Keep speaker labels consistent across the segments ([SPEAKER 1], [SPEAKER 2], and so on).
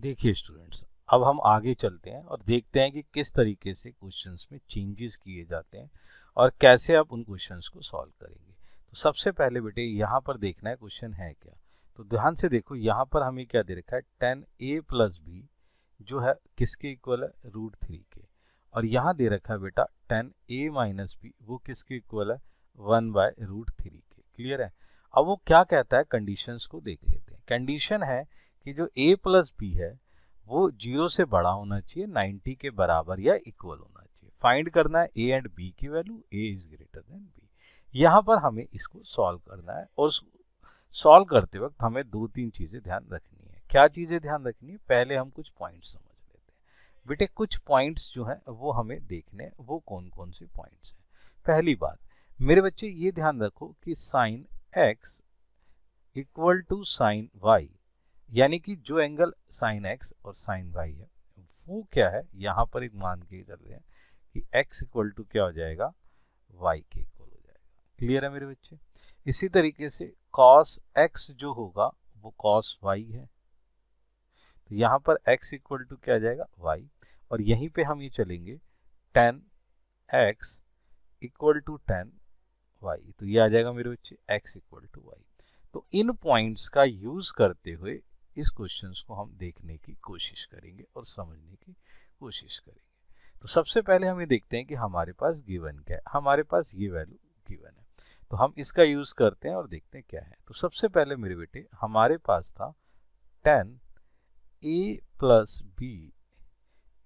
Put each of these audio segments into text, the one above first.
[SPEAKER 1] देखिए स्टूडेंट्स, अब हम आगे चलते हैं और देखते हैं कि किस तरीके से क्वेश्चंस में चेंजेस किए जाते हैं और कैसे आप उन क्वेश्चंस को सॉल्व करेंगे। तो सबसे पहले बेटे यहाँ पर देखना है क्वेश्चन है क्या। तो ध्यान से देखो, यहाँ पर हमें क्या दे रखा है, 10a प्लस बी जो है किसके इक्वल है, √3 के। और यहाँ दे रखा है बेटा 10a माइनस बी, वो किसके इक्वल है, 1/√3 के। क्लियर है। अब वो क्या कहता है, कंडीशंस को देख लेते हैं। कंडीशन है कि जो a प्लस बी है वो 0 से बड़ा होना चाहिए, 90 के बराबर या इक्वल होना चाहिए। फाइंड करना है a एंड b की value, a is greater than b। यहाँ पर हमें इसको सॉल्व करना है और सॉल्व करते वक्त हमें दो तीन चीजें ध्यान रखनी है। क्या चीजें ध्यान रखनी है, पहले हम कुछ पॉइंट्स समझ लेते हैं। बेटे कुछ पॉइंट्स जो हैं वो हमें देखने हैं, वो कौन कौन से पॉइंट्स हैं। पहली बात मेरे बच्चे ये ध्यान रखो कि sine x equal to sine y, यानी कि जो एंगल साइन x और साइन y है वो क्या है, यहाँ पर एक मान के चल रहे हैं कि x इक्वल टू क्या हो जाएगा, y के इक्वल हो जाएगा। क्लियर है मेरे बच्चे। इसी तरीके से cos x जो होगा वो cos y है, तो यहाँ पर x इक्वल टू क्या आ जाएगा, y। और यहीं पे हम ये चलेंगे tan x equal to tan y, तो ये आ जाएगा मेरे बच्चे x इक्वल टू y। तो इन पॉइंट्स का यूज करते हुए इस क्वेश्चंस को हम देखने की कोशिश करेंगे और समझने की कोशिश करेंगे। तो सबसे पहले हम ये देखते हैं कि हमारे पास गिवन क्या है। हमारे पास ये वैल्यू गिवन है, तो हम इसका यूज करते हैं और देखते हैं क्या है। तो सबसे पहले मेरे बेटे हमारे पास था 10a plus B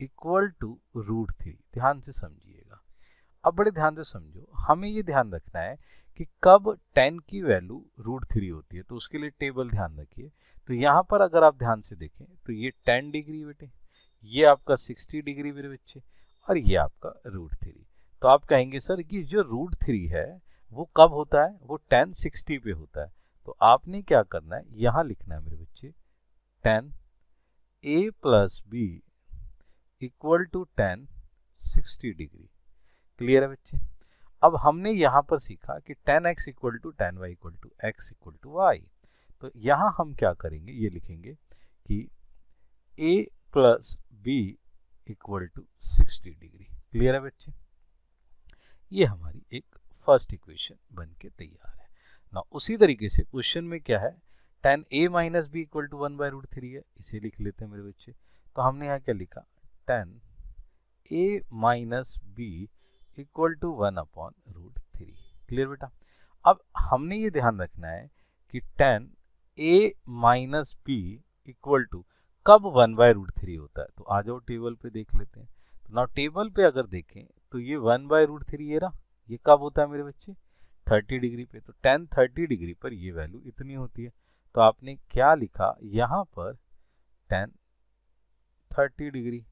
[SPEAKER 1] equal to √3। ध्यान से समझिएगा, अब बड़े ध्यान से समझो। हमें ये ध्यान रखना है कि कब 10 की वैल्यू √3 होती है, तो उसके लिए टेबल ध्यान रखिए। तो यहाँ पर अगर आप ध्यान से देखें तो ये 10 डिग्री बेटे, ये आपका 60 डिग्री मेरे बच्चे, और ये आपका √3। तो आप कहेंगे सर कि जो √3 है वो कब होता है, वो 10 60 पे होता है। तो आपने क्या करना है, यहाँ लिखना है मेरे बच्चे 10a plus B equal to 10 60 degree. Clear है बच्चे। अब हमने यहाँ पर सीखा कि 10x equal to 10y equal to x equal to y। तो यहाँ हम क्या करेंगे, ये लिखेंगे कि a plus B equal to 60 degree. Clear है बच्चे। ये हमारी एक फर्स्ट इक्वेशन बन के तैयार है ना। उसी तरीके से क्वेश्चन में क्या है, 10a minus b equal to 1/√3 है, इसे लिख लेते हैं मेरे बच्चे। तो हमने यहाँ क्या लिखा, 10a minus b equal to 1/√3। Clear बेटा। अब हमने ये ध्यान रखना है कि 10a minus b equal to कब 1/√3 होता है। तो आ जाओ टेबल पे देख लेते हैं। तो ना टेबल पे अगर देखें तो ये 1/√3 ये रहा, ये कब होता है मेरे बच्चे, 30 डिग्री पे। तो 10 30 डिग्री पर ये वैल्यू इतनी होती है। तो आपने क्या लिखा यहाँ पर, 10 30 डिग्री।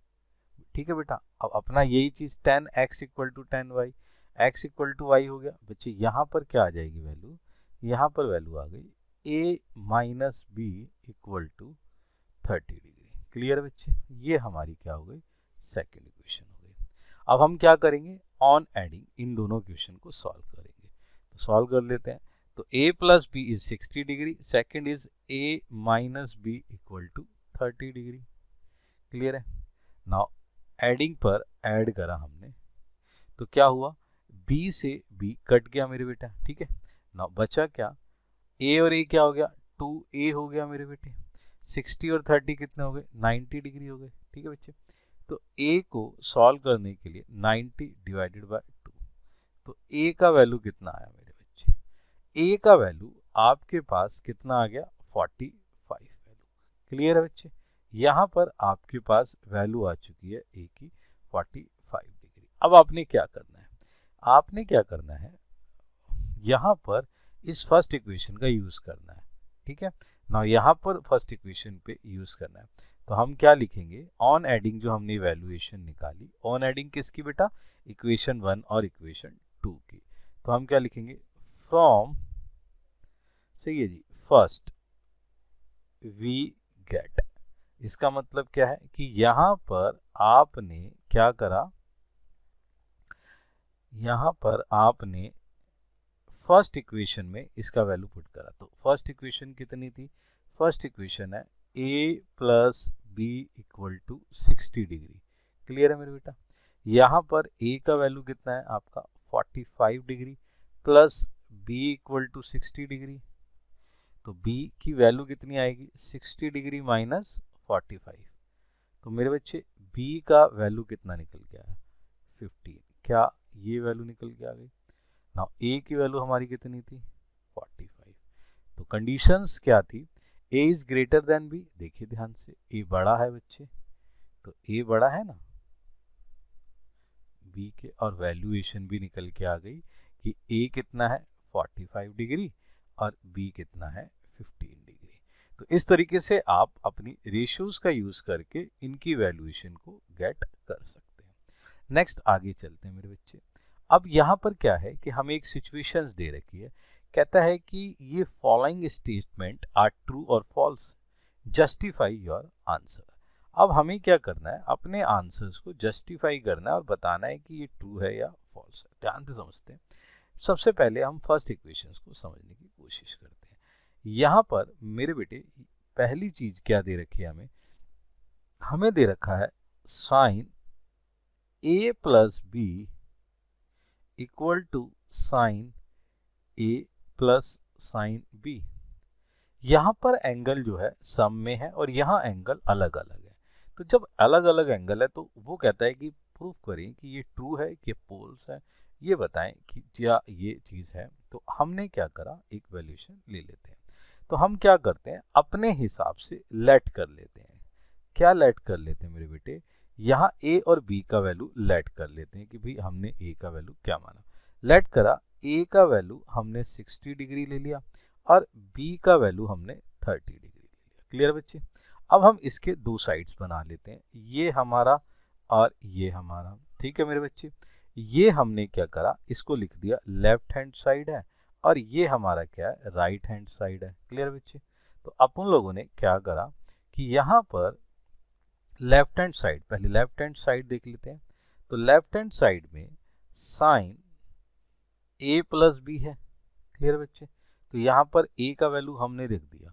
[SPEAKER 1] ठीक है बेटा। अब अपना यही चीज 10x equal to 10y, x equal to y हो गया बच्चे। यहाँ पर क्या आ जाएगी वैल्यू, यहाँ पर वैल्यू आ गई a minus b equal to 30 degree. Clear है बच्चे। ये हमारी क्या हो गई, सेकेंड इक्वेशन हो गई। अब हम क्या करेंगे, ऑन एडिंग इन दोनों इक्वेशन को सॉल्व करेंगे। तो सॉल्व कर लेते हैं। तो a plus b is 60 degree, second is a minus b equal to 30 degree. Clear है। नाउ एडिंग पर ऐड करा हमने, तो क्या हुआ, b से b कट गया मेरे बेटा। ठीक है ना, बचा क्या, a और a क्या हो गया, 2a हो गया मेरे बेटे। 60 और 30 कितने हो गए, 90 डिग्री हो गए। ठीक है बच्चे। तो a को सॉल्व करने के लिए 90 डिवाइडेड बाय 2, तो a का वैल्यू कितना आया मेरे बच्चे, a का वैल्यू आपके पास कितना आ गया, 45 वैल्यू। क्लियर है बच्चे। यहाँ पर आपके पास वैल्यू आ चुकी है a की 45 डिग्री। अब आपने क्या करना है, आपने क्या करना है, यहाँ पर इस फर्स्ट इक्वेशन का यूज करना है। ठीक है ना, यहाँ पर फर्स्ट इक्वेशन पे यूज करना है। तो हम क्या लिखेंगे, ऑन एडिंग जो हमने वैल्यूएशन निकाली, ऑन एडिंग किसकी बेटा, इक्वेशन 1 और इक्वेशन 2 की। तो हम क्या लिखेंगे, फ्रॉम, सही है जी, फर्स्ट वी गेट। इसका मतलब क्या है कि यहाँ पर आपने क्या करा, यहाँ पर आपने फर्स्ट इक्वेशन में इसका वैल्यू पुट करा। तो फर्स्ट इक्वेशन कितनी थी, फर्स्ट इक्वेशन है a plus b equal to 60 degree. Clear है मेरे बेटा? यहाँ पर a का वैल्यू कितना है आपका 45 degree plus b equal to 60 degree, तो b की वैल्यू कितनी आएगी 60 डिग्री माइनस 45। तो मेरे बच्चे b का वैल्यू कितना निकल के आया 15। क्या ये वैल्यू निकल के आ गई? नाउ a की वैल्यू हमारी कितनी थी 45। तो कंडीशंस क्या थी? a is greater than b। देखिए ध्यान से, a बड़ा है बच्चे, तो a बड़ा है ना b के, और वैल्यूएशन भी निकल के आ गई कि a कितना है 45 डिग्री और b कितना है 15 डिग्री। तो इस तरीके से आप अपनी रेशियोज का यूज करके इनकी वैल्यूएशन को गेट कर सकते हैं। नेक्स्ट आगे चलते हैं मेरे बच्चे। अब यहाँ पर क्या है कि हमें एक सिचुएशंस दे रखी है, कहता है कि ये फॉलोइंग स्टेटमेंट आर ट्रू और फॉल्स, जस्टिफाई योर आंसर। अब हमें क्या करना है, अपने आंसर्स को जस्टिफाई करना है और बताना है कि ये ट्रू है या फॉल्स है। ध्यान से समझते हैं। सबसे पहले हम फर्स्ट इक्वेशंस को समझने की कोशिश करते हैं। यहाँ पर मेरे बेटे पहली चीज क्या दे रखी है हमें दे रखा है sine a plus B equal to sine a plus sine b। यहाँ पर एंगल जो है सम में है और यहाँ एंगल अलग अलग है। तो जब अलग अलग एंगल है तो वो कहता है कि प्रूफ करें कि ये ट्रू है कि पोल्स है, ये बताएं कि क्या ये चीज है। तो हमने क्या करा, एक वैल्यूएशन ले लेते हैं। तो हम क्या करते हैं, अपने हिसाब से लेट कर लेते हैं। क्या लेट कर लेते हैं मेरे बेटे, यहाँ a और b का वैल्यू लेट कर लेते हैं कि भाई हमने a का वैल्यू क्या माना। लेट करा, a का वैल्यू हमने 60 डिग्री ले लिया और b का वैल्यू हमने 30 डिग्री ले लिया। क्लियर बच्चे? अब हम इसके दो साइड्स बना लेते हैं, ये हमारा और ये हमारा। ठीक है मेरे बच्चे? ये हमने क्या करा, इसको लिख दिया लेफ्ट हैंड साइड है और ये हमारा क्या है, राइट हैंड साइड है। क्लियर बच्चे? तो अपन लोगों ने क्या करा कि यहाँ पर लेफ्ट हैंड साइड, पहले लेफ्ट हैंड साइड देख लेते हैं। तो लेफ्ट हैंड साइड में साइन a प्लस बी है। क्लियर बच्चे? तो यहाँ पर a का वैल्यू हमने लिख दिया,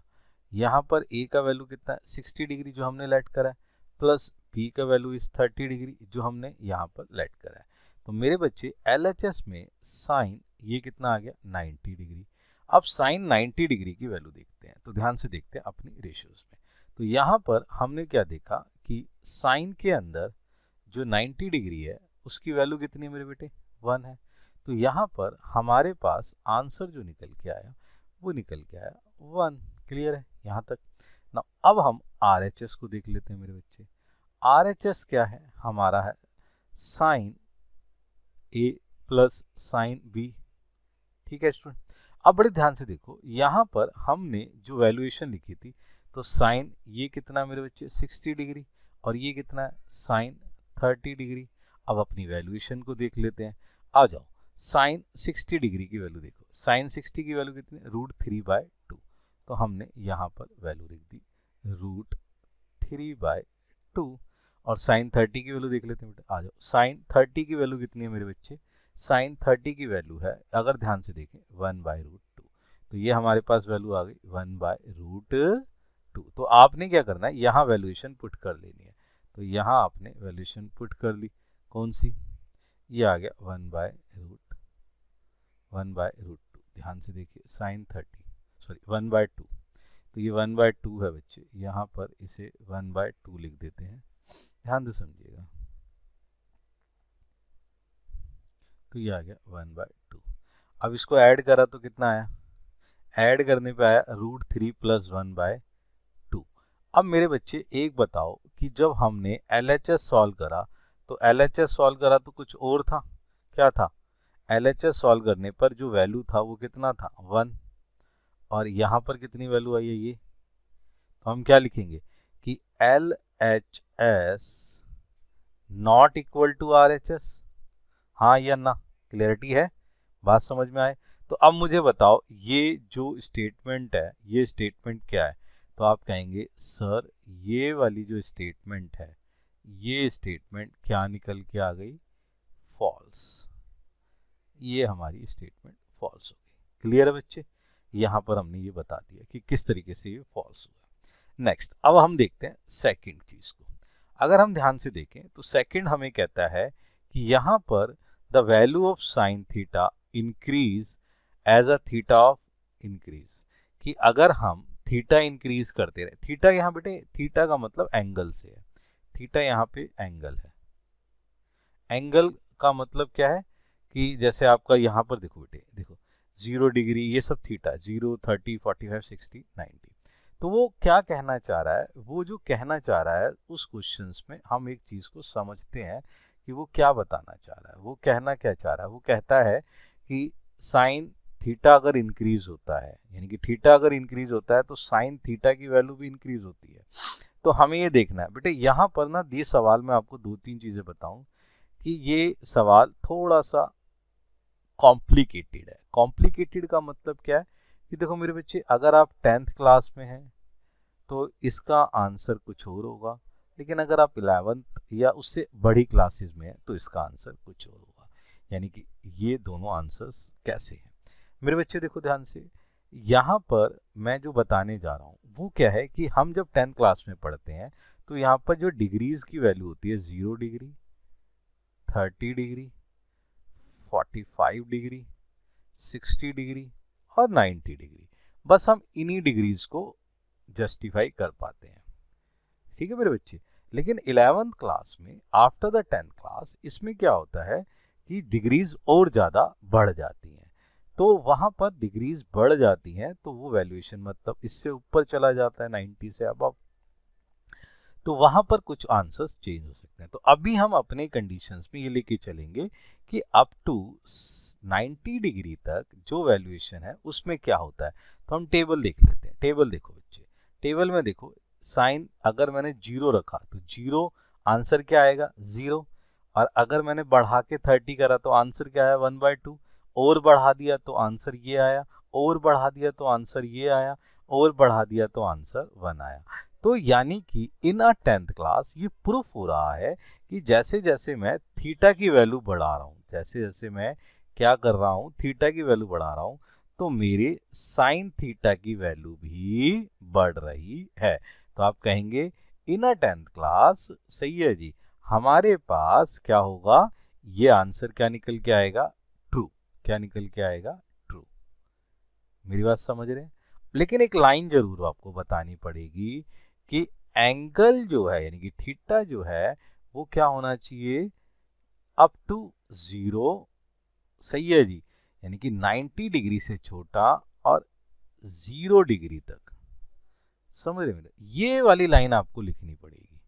[SPEAKER 1] यहाँ पर a का वैल्यू कितना है 60 डिग्री जो हमने लेट करा है, प्लस b का वैल्यू इस 30 डिग्री जो हमने यहाँ पर लेट करा है। तो मेरे बच्चे LHS में साइन ये कितना आ गया 90 डिग्री। अब साइन 90 डिग्री की वैल्यू देखते हैं, तो ध्यान से देखते हैं अपनी रेशियोज में। तो यहाँ पर हमने क्या देखा कि साइन के अंदर जो 90 डिग्री है उसकी वैल्यू कितनी है मेरे बेटे 1 है। तो यहाँ पर हमारे पास आंसर जो निकल के आया वो निकल के आया 1। क्लियर है यहाँ तक ना? अब हम RHS को देख लेते हैं मेरे बच्चे। RHS क्या है हमारा, है sine A plus sine B। ठीक है स्टूडेंट? अब बड़े ध्यान से देखो, यहाँ पर हमने जो वैल्यूएशन लिखी थी, तो साइन ये कितना मेरे बच्चे 60 डिग्री और ये कितना है साइन 30 डिग्री। अब अपनी वैल्यूएशन को देख लेते हैं, आ जाओ। साइन 60 डिग्री की वैल्यू देखो, साइन 60 की वैल्यू कितनी, √3/2। तो हमने यहाँ पर वैल्यू लिख दी √3/2। और साइन 30 की वैल्यू देख लेते हैं बेटा, आ जाओ। साइन 30 की वैल्यू कितनी है मेरे बच्चे, साइन 30 की वैल्यू है, अगर ध्यान से देखें 1/√2। तो ये हमारे पास वैल्यू आ गई 1/√2। तो आपने क्या करना है, यहाँ वैल्यूएशन पुट कर लेनी है। तो यहाँ आपने वैल्यूएशन पुट कर ली, कौन सी, ये आ गया 1/√2। ध्यान से देखिए साइन 30 सॉरी 1/2। तो ये 1/2 है बच्चे, यहाँ पर इसे 1/2 लिख देते हैं। ध्यान से समझिएगा। तो ये आ गया 1/2। अब इसको ऐड करा तो कितना आया, ऐड करने पे आया √3 + 1/2। अब मेरे बच्चे एक बताओ कि जब हमने LHS सॉल्व करा तो LHS सॉल्व करा तो कुछ और था, क्या था, LHS सॉल्व करने पर जो वैल्यू था वो कितना था 1, और यहाँ पर कितनी वैल्यू आई है ये। तो हम क्या लिखेंगे कि LHS not equal to RHS। हाँ या ना, क्लियरिटी है, बात समझ में आए। तो अब मुझे बताओ ये जो स्टेटमेंट है ये स्टेटमेंट क्या है। तो आप कहेंगे सर ये वाली जो स्टेटमेंट है ये स्टेटमेंट क्या निकल के आ गई, फॉल्स। ये हमारी स्टेटमेंट फॉल्स हो गई। क्लियर है बच्चे? यहाँ पर हमने ये बता दिया कि किस तरीके से ये फॉल्स हुआ। नेक्स्ट अब हम देखते हैं सेकंड चीज को। अगर हम ध्यान से देखें तो सेकंड हमें कहता है कि यहाँ पर the value of sine theta increase as a theta of increase, कि अगर हम थीटा इंक्रीज करते रहे, थीटा यहाँ बेटे थीटा का मतलब एंगल से है, थीटा यहाँ पे एंगल है। एंगल का मतलब क्या है कि जैसे आपका यहाँ पर देखो बेटे, देखो 0 डिग्री ये सब थीटा, 0 30 45 60 90। तो वो क्या कहना चाह रहा है, वो जो कहना चाह रहा है उस क्वेश्चंस में हम एक चीज को समझते हैं कि वो क्या बताना चाह रहा है। वो कहना क्या चाह रहा है, वो कहता है कि साइन थीटा अगर इंक्रीज होता है, यानी कि थीटा अगर इंक्रीज होता है तो साइन थीटा की वैल्यू भी इंक्रीज होती है। तो हमें ये देखना है बेटे, यहाँ पर ना ये सवाल में आपको 2-3 चीजें बताऊं कि ये सवाल थोड़ा सा कॉम्प्लिकेटेड है। कॉम्प्लिकेटेड का मतलब क्या है कि देखो मेरे बच्चे, अगर आप 10th क्लास में हैं तो इसका आंसर कुछ और होगा, लेकिन अगर आप 11th या उससे बड़ी क्लासेस में हैं तो इसका आंसर कुछ और होगा। यानी कि ये दोनों आंसर्स कैसे हैं मेरे बच्चे, देखो ध्यान से। यहाँ पर मैं जो बताने जा रहा हूँ वो क्या है कि हम जब 10th क्लास में पढ़ते हैं तो यहाँ पर जो डिग्रीज की वैल्यू होती है 0 डिग्री, 30 डिग्री, 45 डिग्री, 60 डिग्री और 90 डिग्री, बस हम इन्हीं डिग्रीज को जस्टिफाई कर पाते हैं। ठीक है मेरे बच्चे। लेकिन 11th क्लास में आफ्टर द 10th क्लास इसमें क्या होता है कि डिग्रीज और ज़्यादा बढ़ जाती हैं। तो वहाँ पर डिग्रीज बढ़ जाती हैं तो वो वैल्यूएशन मतलब इससे ऊपर चला जाता है 90 से अबव, तो वहाँ पर कुछ आंसर्स चेंज हो सकते हैं। तो अभी हम अपने कंडीशंस में ये लेके चलेंगे कि अप टू 90 डिग्री तक जो वैल्यूएशन है उसमें क्या होता है। तो हम टेबल देख लेते हैं। टेबल देखो बच्चे, टेबल में देखो साइन अगर मैंने 0 रखा तो 0 आंसर क्या आएगा 0, और अगर मैंने बढ़ा के 30 करा तो आंसर क्या है 1/2, और बढ़ा दिया तो आंसर ये आया, और बढ़ा दिया तो आंसर ये आया, और बढ़ा दिया तो आंसर 1 आया। तो यानी कि इन अ 10th क्लास ये प्रूफ हो रहा है कि जैसे जैसे मैं थीटा की वैल्यू बढ़ा रहा हूँ, जैसे जैसे मैं क्या कर रहा हूँ थीटा की वैल्यू बढ़ा रहा हूँ, तो मेरे साइन थीटा की वैल्यू भी बढ़ रही है। तो आप कहेंगे इन अ 10th क्लास, सही है जी, हमारे पास क्या होगा, ये आंसर क्या निकल के आएगा, ट्रू। क्या निकल के आएगा, ट्रू। मेरी बात समझ रहे हैं। लेकिन एक लाइन जरूर आपको बतानी पड़ेगी कि एंगल जो है यानी कि थीटा जो है वो क्या होना चाहिए, अप टू 0, सही है जी, यानी कि 90 डिग्री से छोटा और 0 डिग्री तक। समझ रहे मेरे, ये वाली लाइन आपको लिखनी पड़ेगी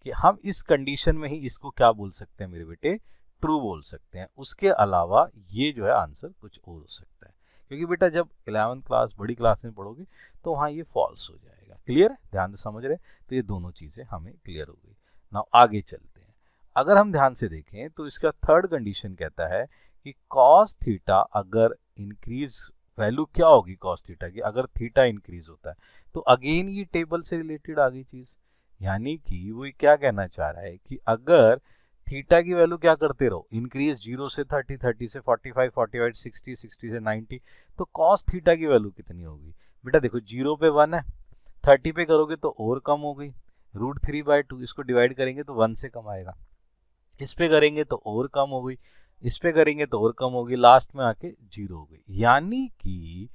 [SPEAKER 1] कि हम इस कंडीशन में ही इसको क्या बोल सकते हैं मेरे बेटे, ट्रू बोल सकते हैं। उसके अलावा ये जो है आंसर कुछ और हो सकता है, क्योंकि बेटा जब 11th क्लास बड़ी क्लास में पढ़ोगे तो वहाँ ये फॉल्स हो जाएगा। क्लियर है, ध्यान से समझ रहे। तो ये दोनों चीजें हमें क्लियर हो गई। नाउ आगे चलते हैं। अगर हम ध्यान से देखें तो इसका थर्ड कंडीशन कहता है कि कॉस थीटा अगर इंक्रीज, वैल्यू क्या होगी कॉस थीटा की अगर थीटा इंक्रीज होता है। तो अगेन ये टेबल से रिलेटेड आ गई चीज, यानी कि वो क्या कहना चाह रहा है कि अगर थीटा की वैल्यू क्या करते रहो इंक्रीज, 0 से 30, 30 से 45, 45 60, 60 से 90, तो कॉस थीटा की वैल्यू कितनी होगी बेटा, देखो 0 पे 1 है, 30 पे करोगे तो और कम हो गई, √3/2, इसको डिवाइड करेंगे तो 1 से कम आएगा, इस पे करेंगे तो और कम हो गई, इस पे करेंगे तो और कम होगी, लास्ट में आके 0 हो गई। यानी कि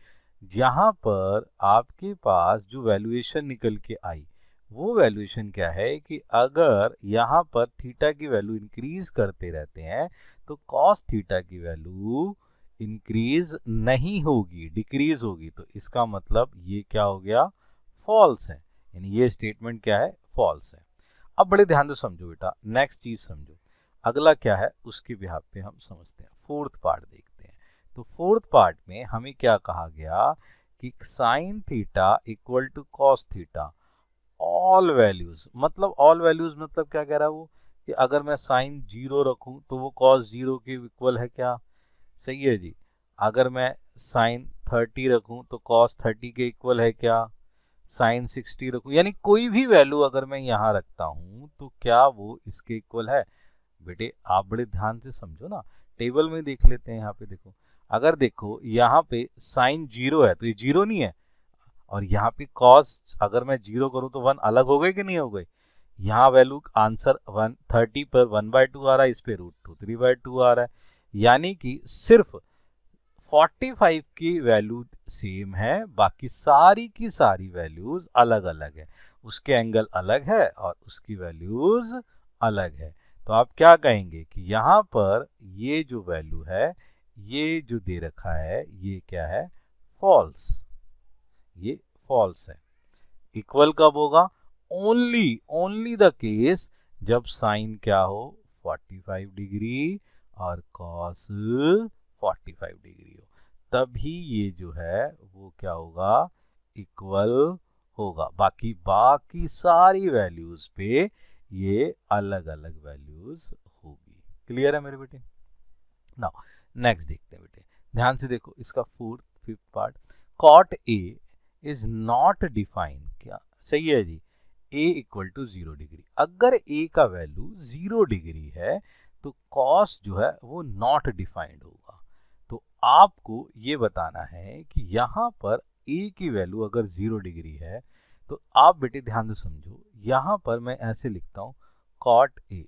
[SPEAKER 1] जहां पर आपके पास जो वैल्यूएशन निकल के आई वो वैल्यूएशन क्या है कि अगर यहाँ पर थीटा की वैल्यू इंक्रीज करते रहते हैं तो कॉस थीटा की वैल्यू इंक्रीज नहीं होगी, डिक्रीज होगी। तो इसका मतलब ये क्या हो गया, फॉल्स है, यानी ये स्टेटमेंट क्या है, फॉल्स है। अब बड़े ध्यान से समझो बेटा, नेक्स्ट चीज समझो, अगला क्या है उसके बिहाफ पे हम समझते हैं। फोर्थ पार्ट देखते हैं। तो फोर्थ पार्ट में हमें क्या कहा गया कि sine theta equal to cos theta all values, मतलब ऑल वैल्यूज मतलब क्या कह रहा है वो कि अगर मैं साइन 0 रखूं तो वो कॉस 0 के इक्वल है क्या, सही है जी। अगर मैं साइन 30 रखूं तो कॉस 30 के इक्वल है क्या, साइन 60 रखूं, यानी कोई भी वैल्यू अगर मैं यहाँ रखता हूं तो क्या वो इसके इक्वल है। बेटे आप बड़े ध्यान से समझो ना, टेबल में देख लेते हैं। यहाँ पे देखो, अगर देखो यहाँ पे साइन 0 है तो ये 0 नहीं है, और यहाँ पे कॉस अगर मैं 0 करूँ तो 1 अलग हो गए कि नहीं हो गए। यहाँ वैल्यू आंसर 130 पर 1/2 आ रहा है, इस पे √2 3/2 आ रहा है, यानी कि सिर्फ 45 की वैल्यू सेम है, बाकी सारी की सारी वैल्यूज अलग अलग है, उसके एंगल अलग है और उसकी वैल्यूज अलग है। तो आप क्या कहेंगे कि यहाँ पर ये जो वैल्यू है, ये जो दे रखा है, ये क्या है, फॉल्स, ये फॉल्स है। इक्वल कब होगा, ओनली द केस जब साइन क्या हो 45 डिग्री और कॉस 45 डिग्री हो, तभी ये जो है वो क्या होगा, इक्वल होगा। बाकी सारी वैल्यूज पे ये अलग अलग वैल्यूज होगी। क्लियर है मेरे बेटे। नाउ नेक्स्ट देखते हैं बेटे, ध्यान से देखो इसका fifth part, cot A is not defined, क्या सही है जी, a इक्वल टू 0 डिग्री। अगर a का वैल्यू 0 डिग्री है तो cos जो है वो नॉट डिफाइंड होगा। तो आपको ये बताना है कि यहाँ पर a की वैल्यू अगर 0 डिग्री है तो आप बेटे ध्यान से समझो, यहाँ पर मैं ऐसे लिखता हूँ cot a।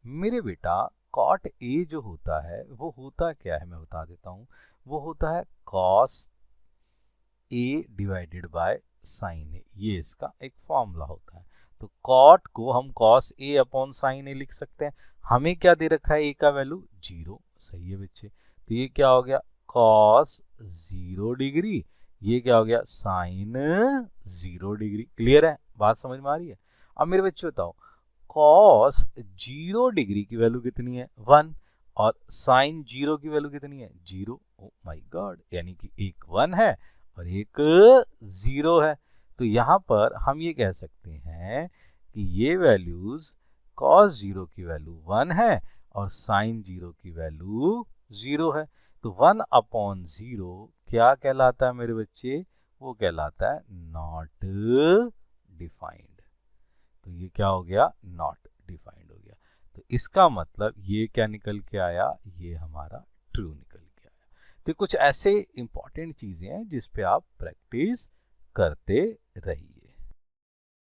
[SPEAKER 1] मेरे बेटा cot a जो होता है वो होता क्या है, मैं बता देता हूँ, वो होता है cos a divided by sine a, ये इसका एक फॉर्मूला होता है। तो cot को हम cos a अपॉन साइन ए लिख सकते हैं। हमें क्या दे रखा है, a का वैल्यू 0, सही है बच्चे। तो ये क्या हो गया, cos 0 डिग्री, ये क्या हो गया, साइन 0 डिग्री। क्लियर है, बात समझ में आ रही है। अब मेरे बच्चे बताओ, cos 0 डिग्री की वैल्यू कितनी है, 1, और साइन 0 की वैल्यू कितनी है, 0। ओ माय गॉड, यानी कि एक 1 है और एक 0 है। तो यहाँ पर हम ये कह सकते हैं कि ये वैल्यूज cos 0 की वैल्यू 1 है और sin 0 की वैल्यू 0 है। तो 1 अपॉन 0 क्या कहलाता है मेरे बच्चे, वो कहलाता है नॉट डिफाइंड। तो ये क्या हो गया, नॉट डिफाइंड हो गया। तो इसका मतलब ये क्या निकल के आया, ये हमारा ट्रू निकल के आया। तो कुछ ऐसे इंपॉर्टेंट चीजें हैं जिस पे आप प्रैक्टिस करते रहिए।